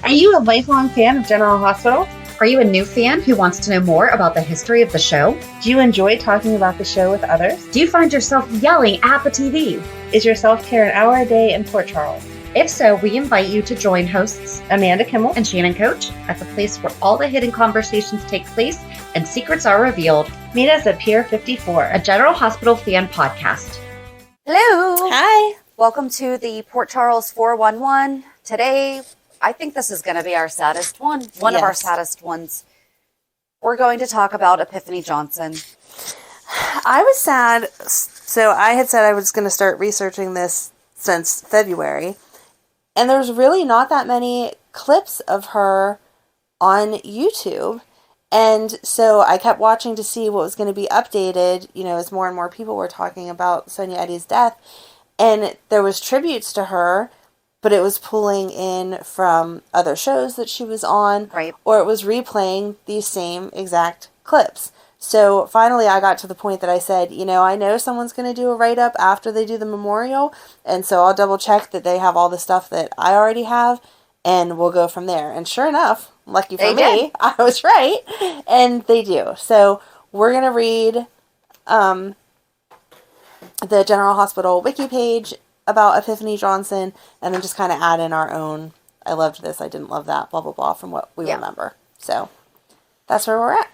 Are you a lifelong fan of General Hospital? Are you a new fan who wants to know more about the history of the show? Do you enjoy talking about the show with others? Do you find yourself yelling at the TV? Is your self-care an hour a day in Port Charles? If so, we invite you to join hosts Amanda Kimmel and Shannon Coach at the place where all the hidden conversations take place and secrets are revealed. Meet us at Pier 54, a General Hospital fan podcast. Hello. Hi. Welcome to the Port Charles 411. Today, I think this is going to be our saddest one. One of our saddest ones. We're going to talk about Epiphany Johnson. I was sad. So I had said I was going to start researching this since February. And there's really not that many clips of her on YouTube. And so I kept watching to see what was going to be updated, you know, as more and more people were talking about Sonya Eddy's death. And there was tributes to her, but it was pulling in from other shows that she was on. Right. Or it was replaying these same exact clips. So finally I got to the point that I said, you know, I know someone's going to do a write-up after they do the memorial, and so I'll double check that they have all the stuff that I already have, and we'll go from there. And sure enough, lucky for me, I was right, and they do. So we're going to read the General Hospital wiki page about Epiphany Johnson, and then just kind of add in our own, I loved this, I didn't love that, blah, blah, blah, from what we remember. So that's where we're at.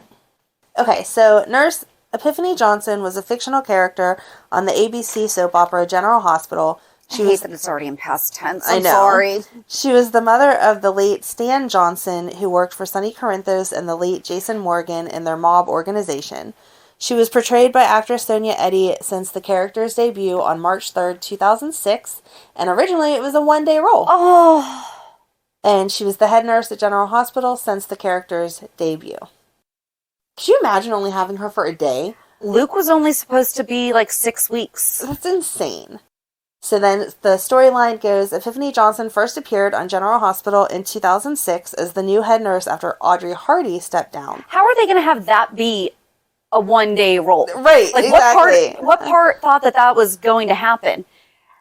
Okay, so Nurse Epiphany Johnson was a fictional character on the ABC soap opera General Hospital. I hate that it's already in past tense. I'm sorry. She was the mother of the late Stan Johnson, who worked for Sonny Corinthos and the late Jason Morgan in their mob organization. She was portrayed by actress Sonya Eddy since the character's debut on March 3rd, 2006, and originally it was a one-day role. Oh! And she was the head nurse at General Hospital since the character's debut. Could you imagine only having her for a day? Luke was only supposed to be like 6 weeks. That's insane. So then the storyline goes, Epiphany Johnson first appeared on General Hospital in 2006 as the new head nurse after Audrey Hardy stepped down. How are they going to have that be a one-day role? Right, like exactly. What part thought that was going to happen?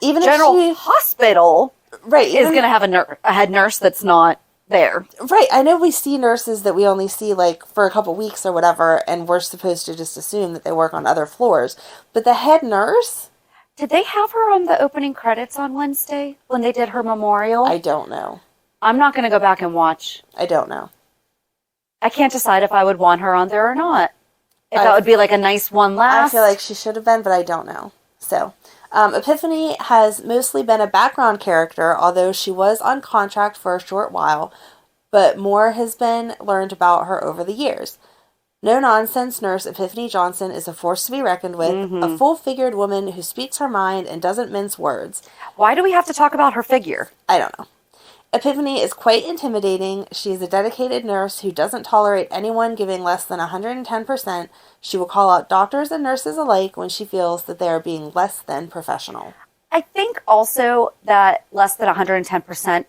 Even General Hospital is going to have a head nurse that's not there. Right. I know we see nurses that we only see like for a couple weeks or whatever, and we're supposed to just assume that they work on other floors. But the head nurse? Did they have her on the opening credits on Wednesday when they did her memorial? I don't know. I'm not going to go back and watch. I don't know. I can't decide if I would want her on there or not. If that would be like a nice one last. I feel like she should have been, but I don't know. So, Epiphany has mostly been a background character, although she was on contract for a short while, but more has been learned about her over the years. No-nonsense nurse Epiphany Johnson is a force to be reckoned with, a full-figured woman who speaks her mind and doesn't mince words. Why do we have to talk about her figure? I don't know. Epiphany is quite intimidating. She is a dedicated nurse who doesn't tolerate anyone giving less than 110%. She will call out doctors and nurses alike when she feels that they are being less than professional. I think also that less than 110%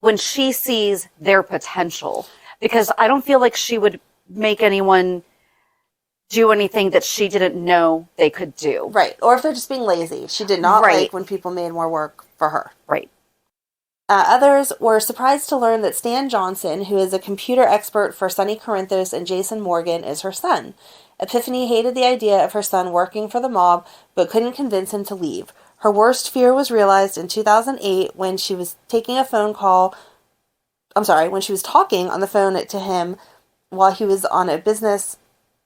when she sees their potential, because I don't feel like she would make anyone do anything that she didn't know they could do. Right. Or if they're just being lazy. She did not like when people made more work for her. Right. Others were surprised to learn that Stan Johnson, who is a computer expert for Sonny Corinthos and Jason Morgan, is her son. Epiphany hated the idea of her son working for the mob, but couldn't convince him to leave. Her worst fear was realized in 2008 when she was taking a phone call. When she was talking on the phone to him while he was on a business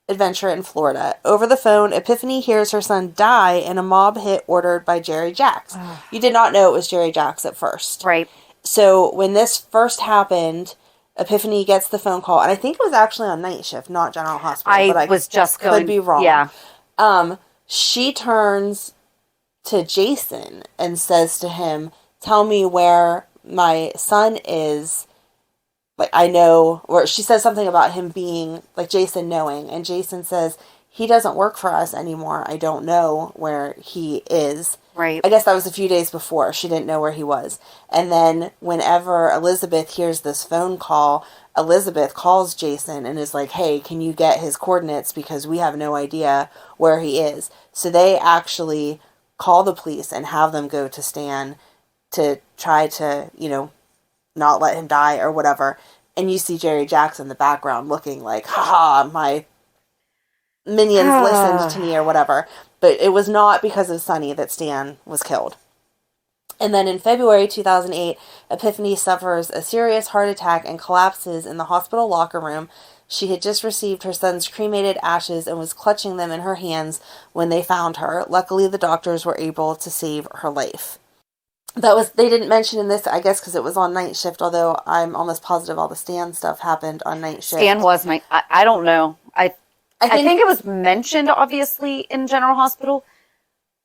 adventure in Florida. Over the phone, Epiphany hears her son die in a mob hit ordered by Jerry Jacks. You did not know it was Jerry Jacks at first. Right. So when this first happened, Epiphany gets the phone call, and I think it was actually on night shift, not General Hospital. I was just going... Could be wrong. Yeah. She turns to Jason and says to him, tell me where my son is. Like, I know, or she says something about him being, like, Jason knowing, and Jason says, he doesn't work for us anymore. I don't know where he is. Right. I guess that was a few days before. She didn't know where he was. And then whenever Elizabeth hears this phone call, Elizabeth calls Jason and is like, hey, can you get his coordinates because we have no idea where he is. So they actually call the police and have them go to Stan to try to, not let him die or whatever. And you see Jerry Jackson in the background looking like, haha, my minions listened to me or whatever. But it was not because of Sonny that Stan was killed. And then in February 2008, Epiphany suffers a serious heart attack and collapses in the hospital locker room. She had just received her son's cremated ashes and was clutching them in her hands when they found her. Luckily, the doctors were able to save her life. They didn't mention in this, I guess, because it was on night shift, although I'm almost positive all the Stan stuff happened on night shift. Stan was night. I don't know. I think it was mentioned, obviously, in General Hospital.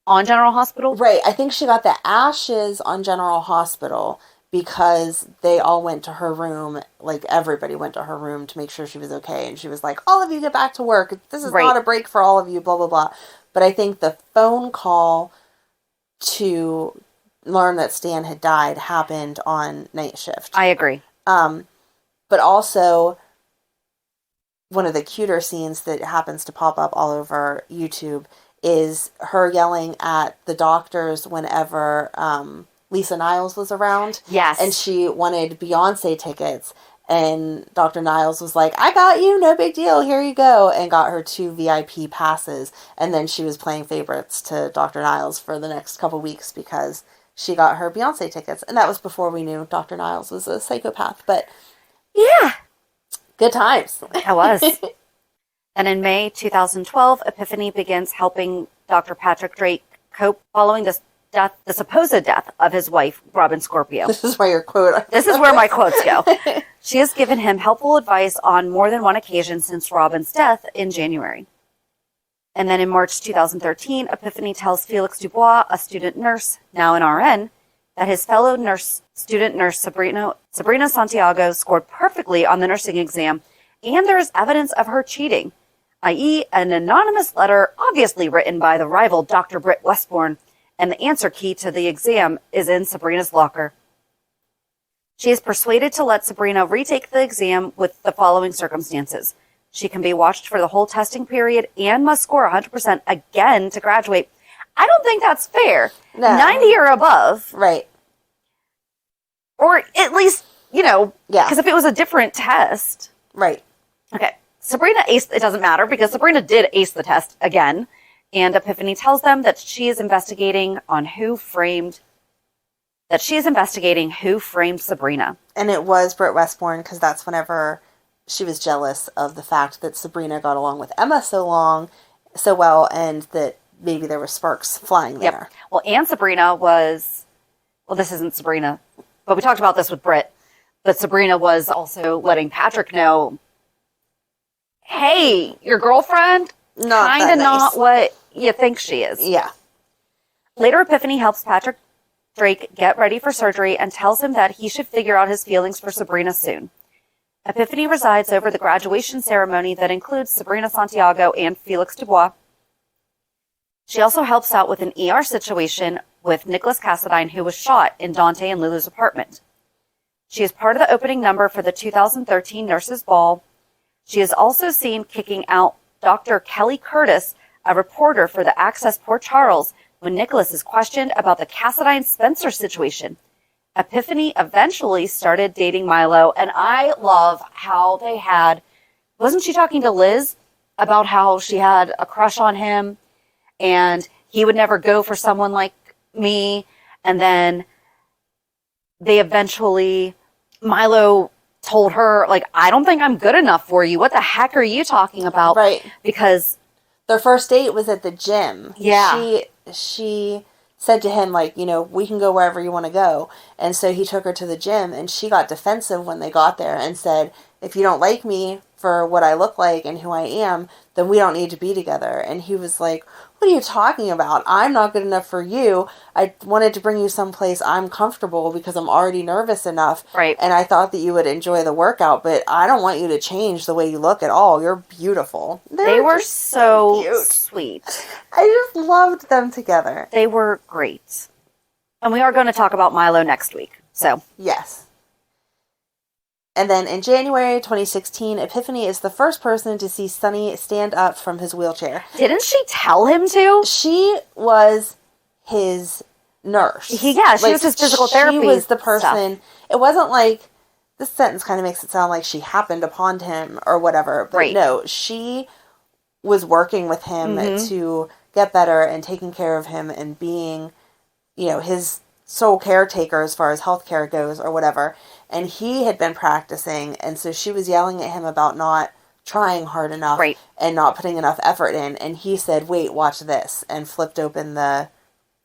On General Hospital? Right. I think she got the ashes on General Hospital because they all went to her room. Like, everybody went to her room to make sure she was okay. And she was like, all of you get back to work. This is not a break for all of you, blah, blah, blah. But I think the phone call to learn that Stan had died happened on night shift. I agree. But also, one of the cuter scenes that happens to pop up all over YouTube is her yelling at the doctors whenever Lisa Niles was around. Yes. And she wanted Beyonce tickets. And Dr. Niles was like, I got you, no big deal, here you go. And got her 2 VIP passes. And then she was playing favorites to Dr. Niles for the next couple weeks because she got her Beyonce tickets. And that was before we knew Dr. Niles was a psychopath. But yeah. Good times. It was. And in May 2012, Epiphany begins helping Dr. Patrick Drake cope following the supposed death of his wife, Robin Scorpio. This is where your quote. This is where my quotes go. She has given him helpful advice on more than one occasion since Robin's death in January. And then in March 2013, Epiphany tells Felix Dubois, a student nurse, now an RN, that his fellow student nurse Sabrina Santiago scored perfectly on the nursing exam, and there is evidence of her cheating, i.e. an anonymous letter obviously written by the rival Dr. Britt Westbourne, and the answer key to the exam is in Sabrina's locker. She is persuaded to let Sabrina retake the exam with the following circumstances. She can be watched for the whole testing period and must score 100% again to graduate. I don't think that's fair. No. 90 or above. Right. Or at least, Yeah. Because if it was a different test. Right. Okay. Sabrina aced, it doesn't matter because Sabrina did ace the test again. And Epiphany tells them that she is investigating who framed Sabrina. And it was Britt Westbourne because that's whenever she was jealous of the fact that Sabrina got along with Emma so well, and that maybe there were sparks flying there. Yep. Well, and Sabrina was, this isn't Sabrina, but we talked about this with Britt, but Sabrina was also letting Patrick know, hey, your girlfriend, kind of not what you think she is. Yeah. Later, Epiphany helps Patrick Drake get ready for surgery and tells him that he should figure out his feelings for Sabrina soon. Epiphany resides over the graduation ceremony that includes Sabrina Santiago and Felix Dubois. She also helps out with an ER situation with Nicholas Cassadine, who was shot in Dante and Lulu's apartment. She is part of the opening number for the 2013 Nurses Ball. She is also seen kicking out Dr. Kelly Curtis, a reporter for the Access Port Charles, when Nicholas is questioned about the Cassadine-Spencer situation. Epiphany eventually started dating Milo, and I love how they had... Wasn't she talking to Liz about how she had a crush on him, and he would never go for someone like me, and then they eventually... Milo told her, like, I don't think I'm good enough for you. What the heck are you talking about? Right. Because... Their first date was at the gym. Yeah. She said to him, like, we can go wherever you want to go. And so he took her to the gym, and she got defensive when they got there and said, if you don't like me for what I look like and who I am, then we don't need to be together. And he was like, what are you talking about? I'm not good enough for you. I wanted to bring you someplace I'm comfortable because I'm already nervous enough. Right. And I thought that you would enjoy the workout, but I don't want you to change the way you look at all. You're beautiful. They were so cute. sweet. I just loved them together. They were great. And we are going to talk about Milo next week. So, yes. And then in January 2016, Epiphany is the first person to see Sonny stand up from his wheelchair. didn't she tell him to? She was his nurse. She was his physical therapy. She was the person. Stuff. It wasn't like, this sentence kind of makes it sound like she happened upon him or whatever. But no, she was working with him to get better and taking care of him and being, his sole caretaker as far as healthcare goes or whatever. And he had been practicing, and so she was yelling at him about not trying hard enough and not putting enough effort in. And he said, wait, watch this, and flipped open the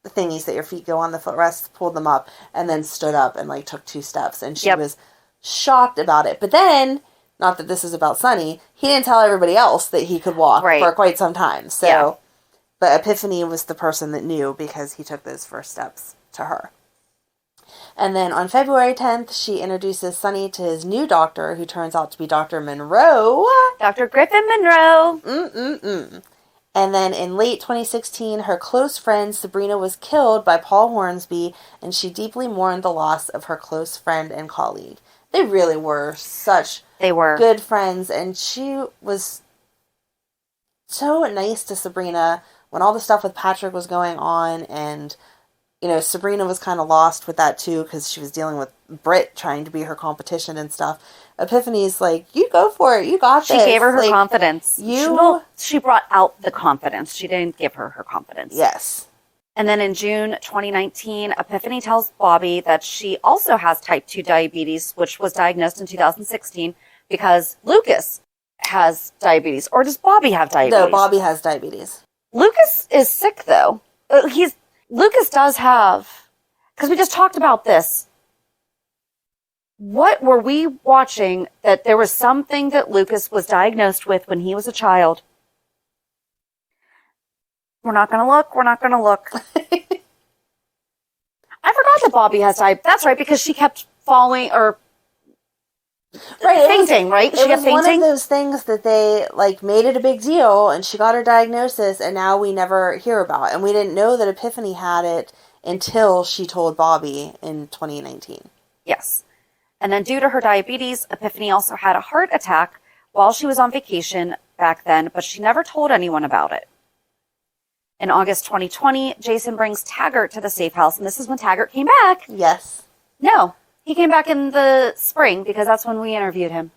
thingies that your feet go on, the footrests, pulled them up, and then stood up and took 2 steps. And she was shocked about it. But then, not that this is about Sonny, he didn't tell everybody else that he could walk for quite some time. So, but Epiphany was the person that knew because he took those first steps to her. And then on February 10th, she introduces Sonny to his new doctor, who turns out to be Dr. Monroe. Dr. Griffin Monroe. And then in late 2016, her close friend Sabrina was killed by Paul Hornsby, and she deeply mourned the loss of her close friend and colleague. They really were such good friends, and she was so nice to Sabrina when all the stuff with Patrick was going on, and Sabrina was kind of lost with that too because she was dealing with Britt trying to be her competition and stuff. Epiphany's like, you go for it, you got this. She gave her her confidence. She brought out the confidence. She didn't give her confidence. Yes. And then in June 2019, Epiphany tells Bobby that she also has type 2 diabetes, which was diagnosed in 2016 because Lucas has diabetes. Or does Bobby have diabetes? No, Bobby has diabetes. Lucas is sick, though. Lucas does have, because we just talked about this. What were we watching that there was something that Lucas was diagnosed with when he was a child? We're not going to look. I forgot that Bobby has diabetes. That's right, because she kept falling or fainting, right? She kept fainting. One of those things that they made it a big deal, and she got her diagnosis, and now we never hear about. And we didn't know that Epiphany had it until she told Bobby in 2019. Yes. And then due to her diabetes, Epiphany also had a heart attack while she was on vacation back then, but she never told anyone about it. In August 2020, Jason brings Taggart to the safe house, and this is when Taggart came back. Yes. No, he came back in the spring because that's when we interviewed him.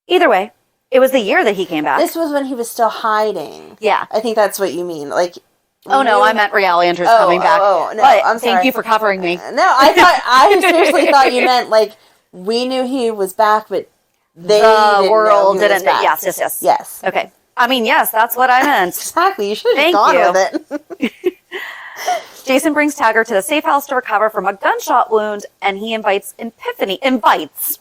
Either way, it was the year that he came back. This was when he was still hiding. Yeah. I think that's what you mean. No, I meant Real Andrews coming back. Oh, no, but I'm sorry. Thank you for covering me. No, I seriously thought you meant we knew he was back, but the world didn't know. Yes. Okay. I mean, yes, that's what I meant. Exactly. You should have gone with it. Jason brings Taggart to the safe house to recover from a gunshot wound, and he invites Epiphany. Invites.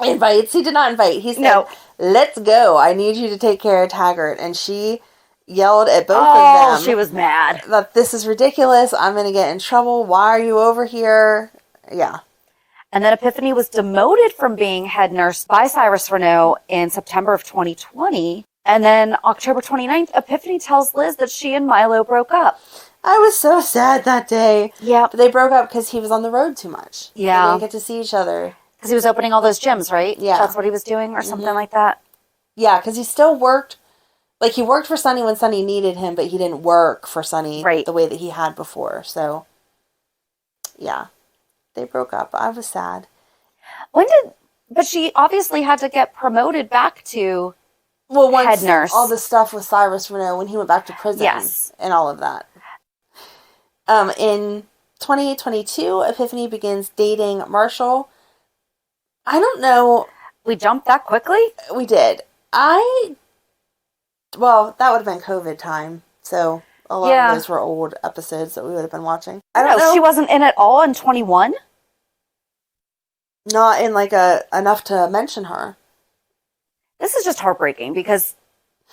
He did not invite. He said, let's go. I need you to take care of Taggart. And she yelled at both of them. She was mad. That this is ridiculous. I'm going to get in trouble. Why are you over here? Yeah. And then Epiphany was demoted from being head nurse by Cyrus Renaud in September of 2020. And then October 29th, Epiphany tells Liz that she and Milo broke up. I was so sad that day. Yeah. But they broke up because he was on the road too much. Yeah. They didn't get to see each other. Because he was opening all those gyms, right? Yeah. That's what he was doing or something like that. Yeah, because he still worked. He worked for Sonny when Sonny needed him, but he didn't work for Sonny the way that he had before. So, yeah. They broke up. I was sad. But she obviously had to get promoted back to head nurse. All the stuff with Cyrus Renaud when he went back to prison. Yes. And all of that. In 2022, Epiphany begins dating Marshall. I don't know. We jumped that quickly? We did. That would have been COVID time. So a lot of those were old episodes that we would have been watching. I don't know. She wasn't in at all in 21? Not in enough to mention her. This is just heartbreaking because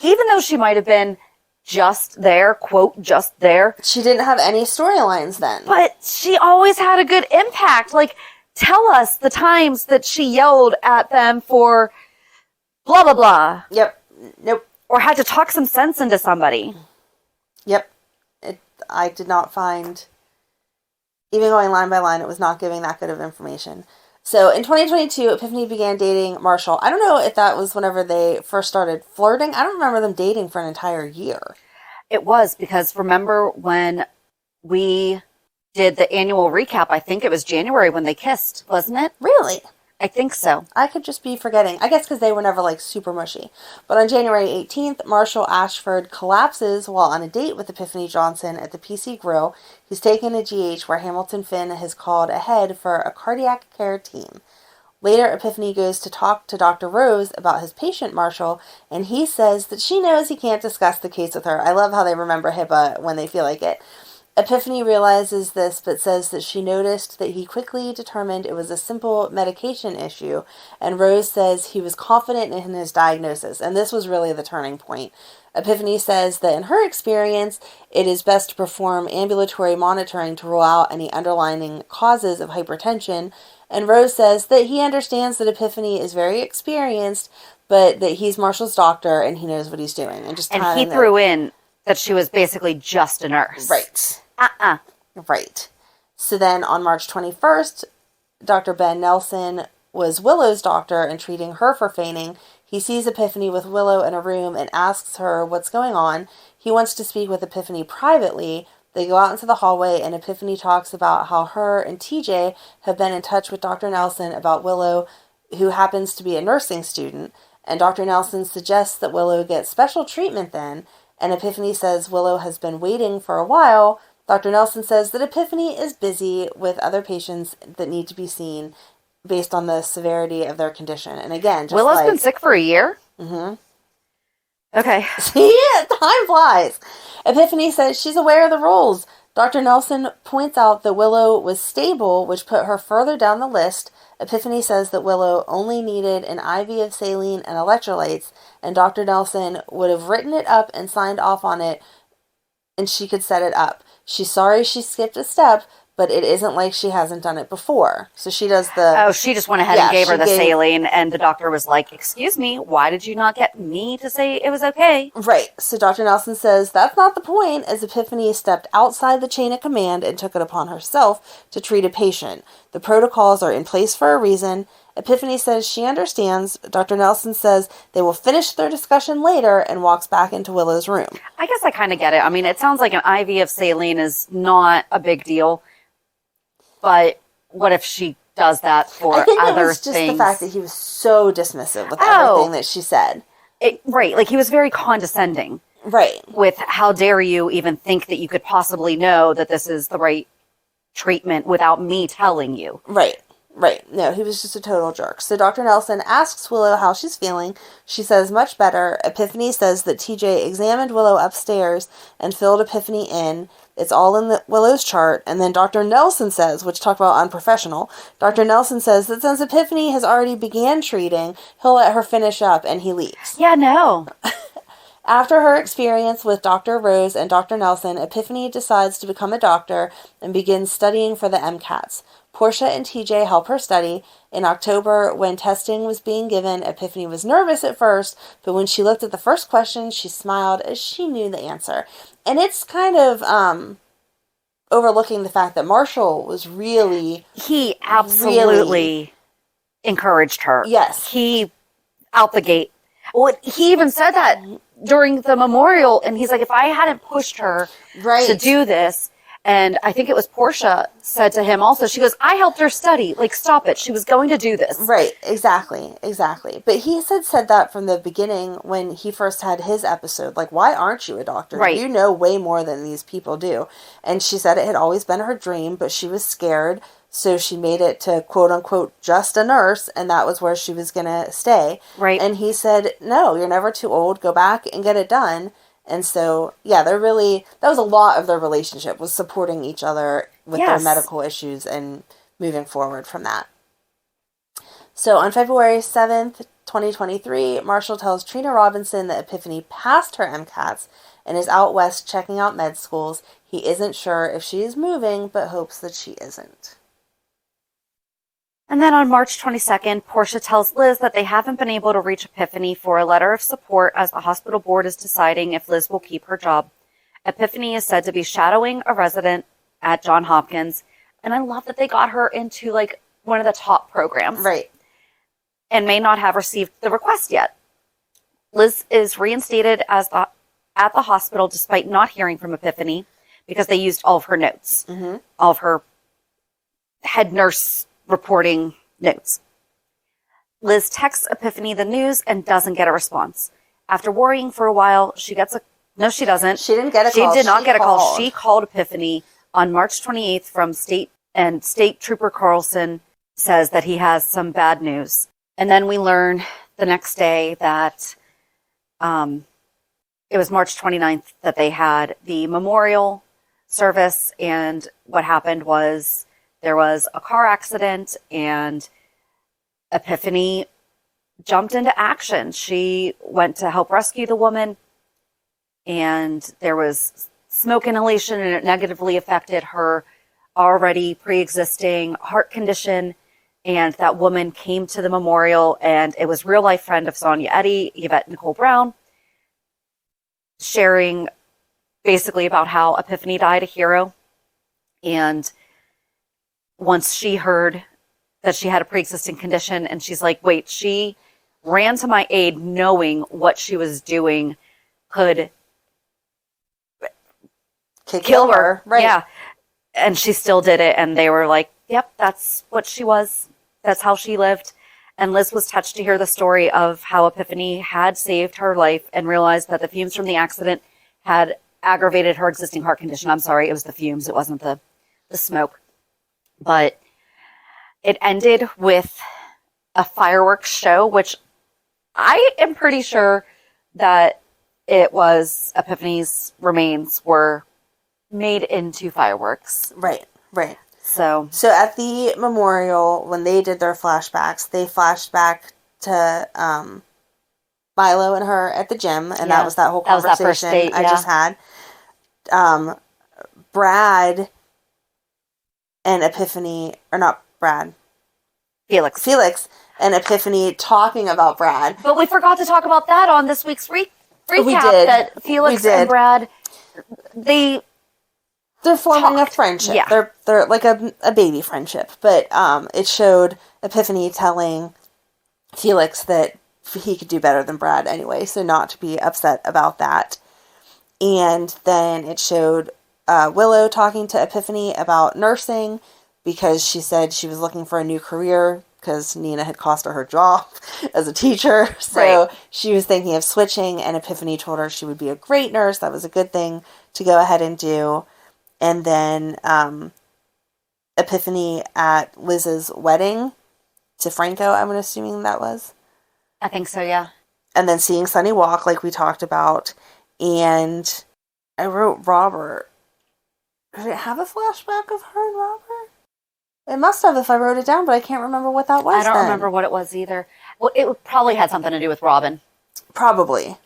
even though she might have been just there, quote, just there. She didn't have any storylines then. But she always had a good impact. Tell us the times that she yelled at them for blah, blah, blah. Yep. Nope. Or had to talk some sense into somebody. Yep. I did not find, even going line by line, it was not giving that good of information. So in 2022, Epiphany began dating Marshall. I don't know if that was whenever they first started flirting. I don't remember them dating for an entire year. It was because remember when we did the annual recap. I think it was January when they kissed, wasn't it? Really? I think so. I could just be forgetting. I guess because they were never, like, super mushy. But on January 18th, Marshall Ashford collapses while on a date with Epiphany Johnson at the PC Grill. He's taken to GH where Hamilton Finn has called ahead for a cardiac care team. Later, Epiphany goes to talk to Dr. Rose about his patient, Marshall, and he says that she knows he can't discuss the case with her. I love how they remember HIPAA when they feel like it. Epiphany realizes this, but says that she noticed that he quickly determined it was a simple medication issue, and Rose says he was confident in his diagnosis, and this was really the turning point. Epiphany says that in her experience, it is best to perform ambulatory monitoring to rule out any underlying causes of hypertension, and Rose says that he understands that Epiphany is very experienced, but that he's Marshall's doctor and he knows what he's doing. And he threw in that she was basically just a nurse. Right. Right. So then on March 21st, Dr. Ben Nelson was Willow's doctor and treating her for fainting. He sees Epiphany with Willow in a room and asks her what's going on. He wants to speak with Epiphany privately. They go out into the hallway and Epiphany talks about how her and TJ have been in touch with Dr. Nelson about Willow, who happens to be a nursing student. And Dr. Nelson suggests that Willow get special treatment then. And Epiphany says Willow has been waiting for a while. Dr. Nelson says that Epiphany is busy with other patients that need to be seen based on the severity of their condition. And again, just Willow's been sick for a year? Mm-hmm. Okay. Yeah, time flies. Epiphany says she's aware of the rules. Dr. Nelson points out that Willow was stable, which put her further down the list. Epiphany says that Willow only needed an IV of saline and electrolytes, and Dr. Nelson would have written it up and signed off on it, and she could set it up. She's sorry she skipped a step, but it isn't like she hasn't done it before. So she does the... Oh, she just went ahead and gave her the saline, and the doctor was like, excuse me, why did you not get me to say it was okay? Right. So Dr. Nelson says that's not the point, as Epiphany stepped outside the chain of command and took it upon herself to treat a patient. The protocols are in place for a reason. Epiphany says she understands. Dr. Nelson says they will finish their discussion later and walks back into Willow's room. I guess I kind of get it. I mean, it sounds like an IV of saline is not a big deal. But what if she does that for other things? I think it was just the fact that he was so dismissive with everything that she said. Right. Like, he was very condescending. Right. With how dare you even think that you could possibly know that this is the right treatment without me telling you. Right. Right. No, he was just a total jerk. So Dr. Nelson asks Willow how she's feeling. She says much better. Epiphany says that TJ examined Willow upstairs and filled Epiphany in. It's all in Willow's chart. And then Dr. Nelson says, which talk about unprofessional, Dr. Nelson says that since Epiphany has already began treating, he'll let her finish up and he leaves. Yeah, no. After her experience with Dr. Rose and Dr. Nelson, Epiphany decides to become a doctor and begins studying for the MCATs. Portia and TJ help her study. In October, when testing was being given, Epiphany was nervous at first, but when she looked at the first question, she smiled as she knew the answer. And it's kind of overlooking the fact that Marshall was really... He absolutely encouraged her. Yes. He, out the gate. Well, he even said that during the memorial, and he's like, if I hadn't pushed her to do this... And I think it was Portia said to him also, she goes, I helped her study. Like, stop it. She was going to do this. Right. Exactly. But he said that from the beginning when he first had his episode. Like, why aren't you a doctor? Right. You know way more than these people do. And she said it had always been her dream, but she was scared. So she made it to, quote unquote, just a nurse. And that was where she was going to stay. Right. And he said, no, you're never too old. Go back and get it done. And so, yeah, that was a lot of their relationship, was supporting each other with their medical issues and moving forward from that. So on February 7th, 2023, Marshall tells Trina Robinson that Epiphany passed her MCATs and is out west checking out med schools. He isn't sure if she is moving, but hopes that she isn't. And then on March 22nd, Portia tells Liz that they haven't been able to reach Epiphany for a letter of support as the hospital board is deciding if Liz will keep her job. Epiphany is said to be shadowing a resident at Johns Hopkins, and I love that they got her into, like, one of the top programs. Right. And may not have received the request yet. Liz is reinstated at the hospital despite not hearing from Epiphany. because they used all of her notes, all of her head nurse reporting notes. Liz texts Epiphany the news and doesn't get a response. After worrying for a while, she gets a... No, she doesn't. She didn't get a call. She did not get a call. called. She called Epiphany on March 28th from State Trooper Carlson says that he has some bad news. And then we learn the next day that it was March 29th that they had the memorial service. And what happened was there was a car accident and Epiphany jumped into action. She went to help rescue the woman, and there was smoke inhalation, and it negatively affected her already pre-existing heart condition. And that woman came to the memorial, and it was real-life friend of Sonya Eddy, Yvette Nicole Brown, sharing basically about how Epiphany died a hero. And once she heard that she had a pre-existing condition, and she's like, wait, she ran to my aid knowing what she was doing could kill her. Right. Yeah. And she still did it. And they were like, yep, that's what she was. That's how she lived. And Liz was touched to hear the story of how Epiphany had saved her life and realized that the fumes from the accident had aggravated her existing heart condition. I'm sorry, it was the fumes. It wasn't the smoke. But it ended with a fireworks show, which I am pretty sure that it was Epiphany's remains were made into fireworks. Right. So at the memorial, when they did their flashbacks, they flashed back to Milo and her at the gym, and that was that whole conversation that first date, I just had. Brad and Epiphany, or not Brad, Felix and Epiphany talking about Brad. But we forgot to talk about that on this week's recap. We did. That Felix and Brad, they're forming a friendship. Yeah. They're like a baby friendship. But it showed Epiphany telling Felix that he could do better than Brad anyway, so not to be upset about that. And then it showed Willow talking to Epiphany about nursing, because she said she was looking for a new career because Nina had cost her job as a teacher. So she was thinking of switching, and Epiphany told her she would be a great nurse. That was a good thing to go ahead and do. And then Epiphany at Liz's wedding to Franco, I'm assuming that was. I think so, yeah. And then seeing Sunny walk, like we talked about. And I wrote Robert. Did it have a flashback of her and Robert? It must have if I wrote it down, but I can't remember what that was. I don't remember what it was either. Well, it probably had something to do with Robin. Probably.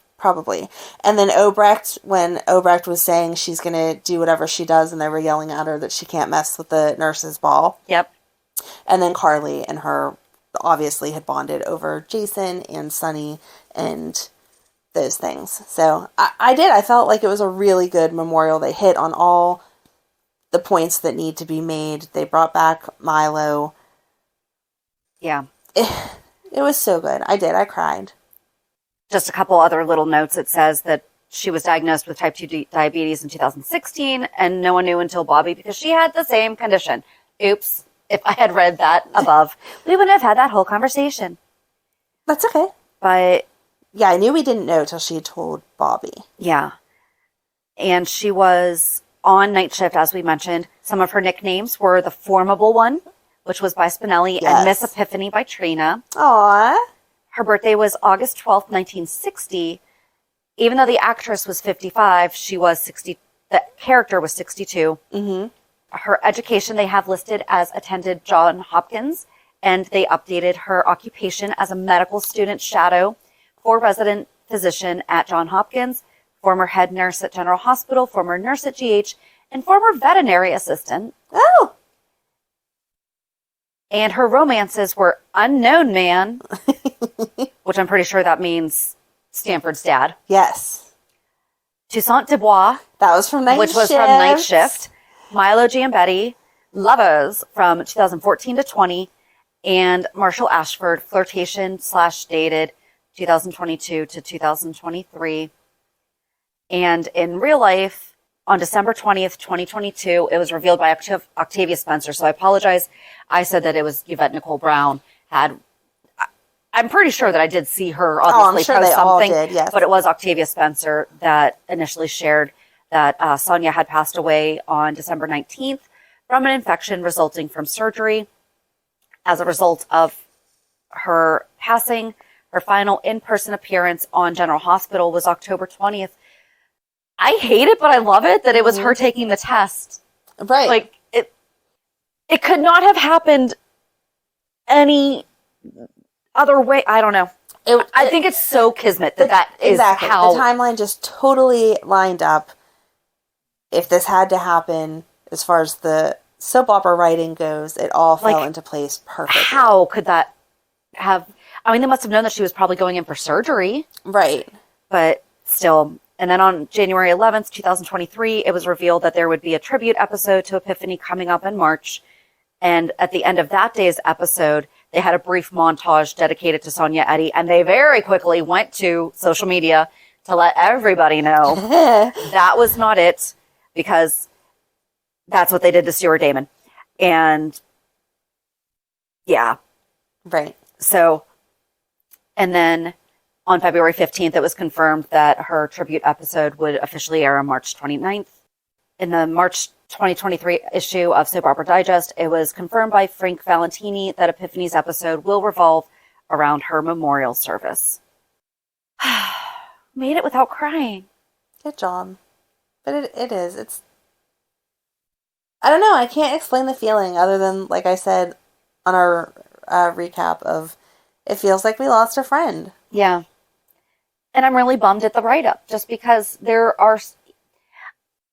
And then Obrecht, when Obrecht was saying she's going to do whatever she does, and they were yelling at her that she can't mess with the nurse's ball. Yep. And then Carly and her obviously had bonded over Jason and Sunny and those things. So I felt like it was a really good memorial. They hit on all the points that need to be made. They brought back Milo. Yeah. It was so good. I cried. Just a couple other little notes. It says that she was diagnosed with type 2 diabetes in 2016, and no one knew until Bobby because she had the same condition. Oops. If I had read that above, we wouldn't have had that whole conversation. That's okay. But yeah, I knew we didn't know till she had told Bobby. Yeah. And she was on night shift, as we mentioned. Some of her nicknames were the Formable One, which was by Spinelli, and Miss Epiphany by Trina. Aww. Her birthday was August 12th, 1960. Even though the actress was 55, she was 60. The character was 62. Mm-hmm. Her education they have listed as attended Johns Hopkins, and they updated her occupation as a medical student shadow for resident physician at Johns Hopkins, former head nurse at General Hospital, former nurse at GH, and former veterinary assistant. Oh! And her romances were Unknown Man, which I'm pretty sure that means Stanford's dad. Yes. Toussaint Dubois. That was from Night Shift. Which was from Night Shift. Milo Giambetti, Lovers from 2014 to 20, and Marshall Ashford, Flirtation / Dated 2022 to 2023. And in real life, on December 20th, 2022, it was revealed by Octavia Spencer. So I apologize. I said that it was Yvette Nicole Brown I'm pretty sure that I did see her obviously I'm sure post they all something, did, yes. but it was Octavia Spencer that initially shared that Sonya had passed away on December 19th from an infection resulting from surgery. As a result of her passing, her final in-person appearance on General Hospital was October 20th. I hate it, but I love it that it was her taking the test. Right. Like, it could not have happened any other way. I don't know. I think it's so kismet that is exactly. how... The timeline just totally lined up. If this had to happen, as far as the soap opera writing goes, it all fell into place perfectly. How could that have... I mean, they must have known that she was probably going in for surgery. Right. But still... And then on January 11th, 2023, it was revealed that there would be a tribute episode to Epiphany coming up in March. And at the end of that day's episode, they had a brief montage dedicated to Sonya Eddy. And they very quickly went to social media to let everybody know that was not it, because that's what they did to Stuart Damon. And yeah. Right. So, and then on February 15th, it was confirmed that her tribute episode would officially air on March 29th. In the March 2023 issue of Soap Opera Digest, it was confirmed by Frank Valentini that Epiphany's episode will revolve around her memorial service. Made it without crying. Good job. But it is. It's... I don't know. I can't explain the feeling other than, like I said on our recap of, it feels like we lost a friend. Yeah. And I'm really bummed at the write-up, just because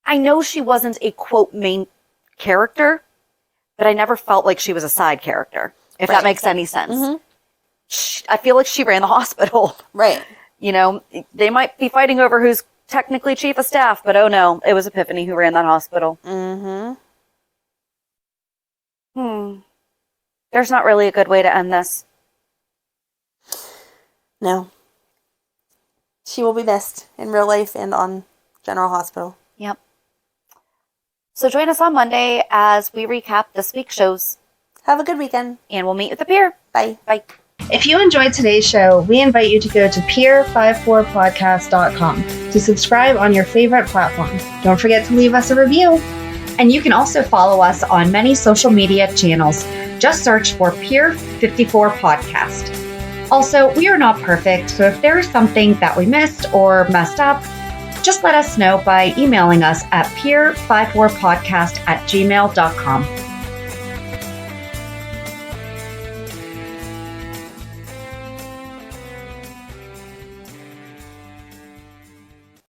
I know she wasn't a, quote, main character, but I never felt like she was a side character, if that makes any sense. Mm-hmm. I feel like she ran the hospital. Right. You know, they might be fighting over who's technically chief of staff, but oh no, it was Epiphany who ran that hospital. Mm-hmm. There's not really a good way to end this. No. She will be missed in real life and on General Hospital. Yep. So join us on Monday as we recap this week's shows. Have a good weekend. And we'll meet at the pier. Bye. Bye. If you enjoyed today's show, we invite you to go to peer54podcast.com to subscribe on your favorite platform. Don't forget to leave us a review. And you can also follow us on many social media channels. Just search for Peer 54 Podcast. Also, we are not perfect, so if there is something that we missed or messed up, just let us know by emailing us at peer54podcast@gmail.com.